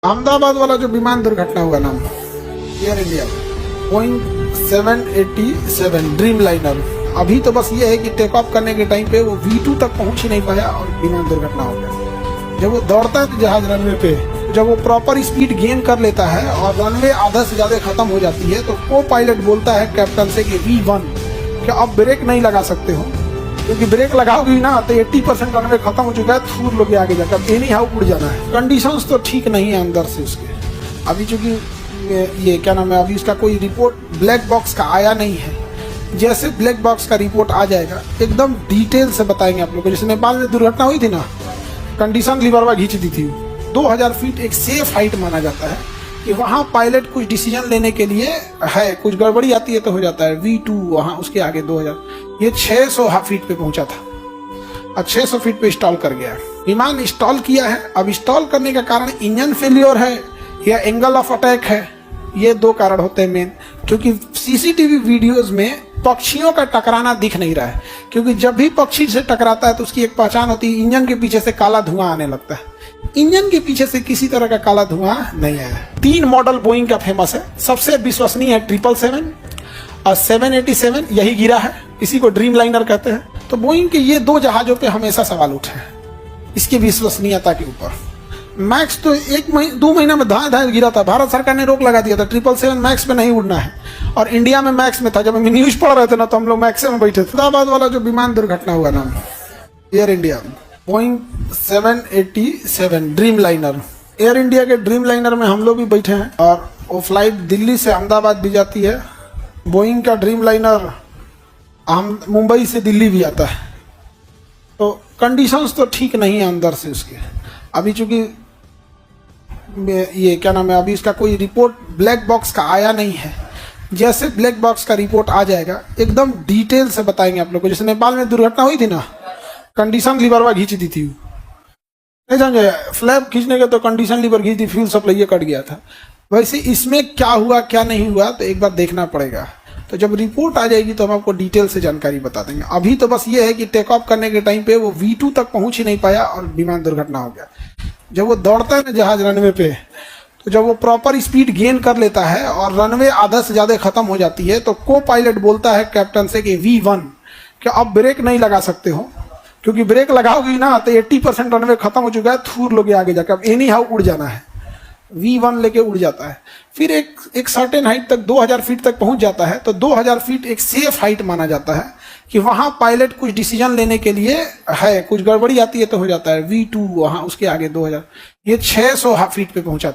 अहमदाबाद वाला जो विमान दुर्घटना हुआ ना air India Boeing 787 dream liner, अभी तो बस ये है कि टेक ऑफ करने के टाइम पे वो V2 तक पहुंच ही नहीं पाया और विमान दुर्घटना हो गया। जब वो दौड़ता है जहाज रनवे पे, जब वो प्रॉपर स्पीड गेन कर लेता है और रनवे आधा से ज्यादा खत्म हो जाती है, तो को पायलट बोलता है कैप्टन से कि V1 क्या आप ब्रेक नहीं लगा सकते हो, क्योंकि ब्रेक लगाओगी ना तो 80% रनवे खत्म हो चुका है, थूर लोगे आगे जाकर, एनी हाउ उड़ जाना है। कंडीशंस तो ठीक नहीं है अंदर से उसके, अभी चूंकि ये क्या नाम है, अभी इसका कोई रिपोर्ट ब्लैक बॉक्स का आया नहीं है। जैसे ब्लैक बॉक्स का रिपोर्ट आ जाएगा एकदम डिटेल से बताएंगे आप लोग को। जैसे नेपाल में दुर्घटना हुई थी ना, कंडीशन लिबरवा खींच दी थी, 2000 फीट एक सेफ हाइट माना जाता है कि वहाँ पायलट कुछ डिसीजन लेने के लिए है, कुछ गड़बड़ी आती है तो हो जाता है। V2 वहाँ उसके आगे 2000, ये 600 फीट पे पहुंचा था और 600 फीट पे इंस्टॉल कर गया। विमान इंस्टॉल किया है, अब इंस्टॉल करने का कारण इंजन फेलियर है या एंगल ऑफ अटैक है, ये दो कारण होते हैं मेन। क्योंकि सीसीटीवी वीडियोस में पक्षियों का टकराना दिख नहीं रहा है, क्योंकि जब भी पक्षी से टकराता है तो उसकी एक पहचान होती है, इंजन के पीछे से काला धुआं आने लगता है। इंजन के पीछे से किसी तरह का काला धुआं नहीं आया। 3 मॉडल बोइंग का फेमस है, सबसे विश्वसनीय है 777 और 787, यही गिरा है, इसी को ड्रीम लाइनर कहते हैं। तो बोइंग के ये 2 जहाजों पे हमेशा सवाल उठे हैं इसकी विश्वसनीयता के ऊपर। मैक्स तो 2 महीना में धाए गिरा था, भारत सरकार ने रोक लगा दिया था, 777 मैक्स में नहीं उड़ना है, और इंडिया में मैक्स में था। जब हम न्यूज पढ़ रहे थे ना तो हम लोग मैक्स में बैठे थे। अहमदाबाद वाला जो विमान दुर्घटना हुआ ना air India Boeing 787 dream liner, air India के ड्रीम लाइनर में हम लोग भी बैठे हैं, और वो फ्लाइट दिल्ली से अहमदाबाद भी जाती है। बोइंग का ड्रीम लाइनर मुंबई से दिल्ली भी आता है। तो कंडीशंस तो ठीक नहीं है अंदर से उसके, अभी चूंकि ये क्या नाम है, अभी इसका कोई रिपोर्ट ब्लैक बॉक्स का आया नहीं है। जैसे ब्लैक बॉक्स का रिपोर्ट आ जाएगा एकदम डिटेल से बताएंगे आप लोग को। जैसे नेपाल में दुर्घटना हुई थी ना, कंडीशन लिबरवा खींच दी थी, नहीं समझे, फ्लैप खींचने के तो कंडीशन लीवर खींच दी, फ्यूल सप्लाई कट गया था। वैसे इसमें क्या हुआ क्या नहीं हुआ तो एक बार देखना पड़ेगा। तो जब रिपोर्ट आ जाएगी तो हम आपको डिटेल से जानकारी बता देंगे। अभी तो बस ये है कि टेक ऑफ करने के टाइम पे वो V2 तक पहुंच ही नहीं पाया और विमान दुर्घटना हो गया। जब वो दौड़ता है ना जहाज रनवे पे, तो जब वो प्रॉपर स्पीड गेन कर लेता है और रनवे आधा से ज्यादा खत्म हो जाती है, तो को पायलट बोलता है कैप्टन से कि V1 क्या आप ब्रेक नहीं लगा सकते हो, क्योंकि ब्रेक लगाओगी ना तो 80% रनवे खत्म हो चुका है, थूर लोगे आगे जाकर, एनी हाउ उड़ जाना है। V1 लेके उड़ जाता है, फिर एक सर्टेन हाइट तक 2000 फीट तक पहुंच जाता है। तो 2000 फीट एक सेफ हाइट माना जाता है कि वहां पायलट कुछ डिसीजन लेने के लिए है, कुछ गड़बड़ी आती है तो हो जाता है। V2 वहां उसके आगे 2000, ये 600 फीट पे पहुंचा था।